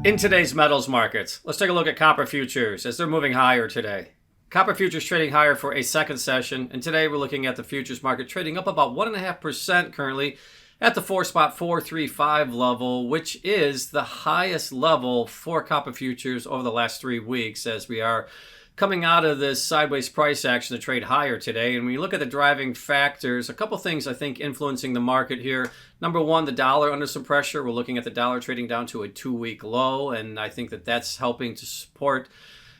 In today's metals markets, let's take a look at copper futures as they're moving higher today. Copper futures trading higher for a second session, and today we're looking at the futures market trading up about 1.5% currently at the 4.435 level, which is the highest level for copper futures over the last 3 weeks as we are coming out of this sideways price action to trade higher today. And when you look at the driving factors, a couple things I think influencing the market here. Number one, the dollar under some pressure. We're looking at the dollar trading down to a 2-week low, and I think that that's helping to support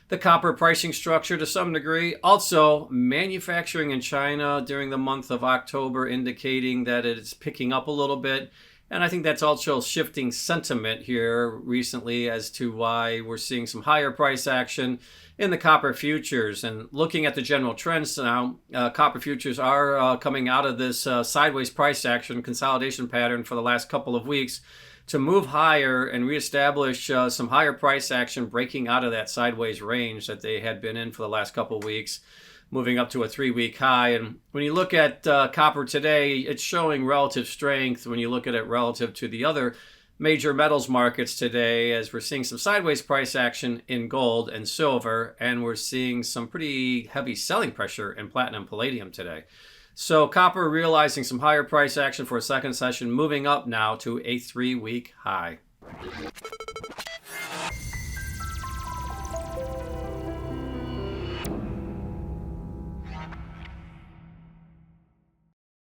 the copper pricing structure to some degree. Also, manufacturing in China during the month of October indicating that it's picking up a little bit. And I think that's also shifting sentiment here recently as to why we're seeing some higher price action in the copper futures. And looking at the general trends now, copper futures are coming out of this sideways price action consolidation pattern for the last couple of weeks to move higher and reestablish some higher price action, breaking out of that sideways range that they had been in for the last couple of weeks, moving up to a 3-week high. And when you look at copper today, it's showing relative strength when you look at it relative to the other major metals markets today, as we're seeing some sideways price action in gold and silver, and we're seeing some pretty heavy selling pressure in platinum and palladium today. So copper realizing some higher price action for a second session, moving up now to a 3-week high.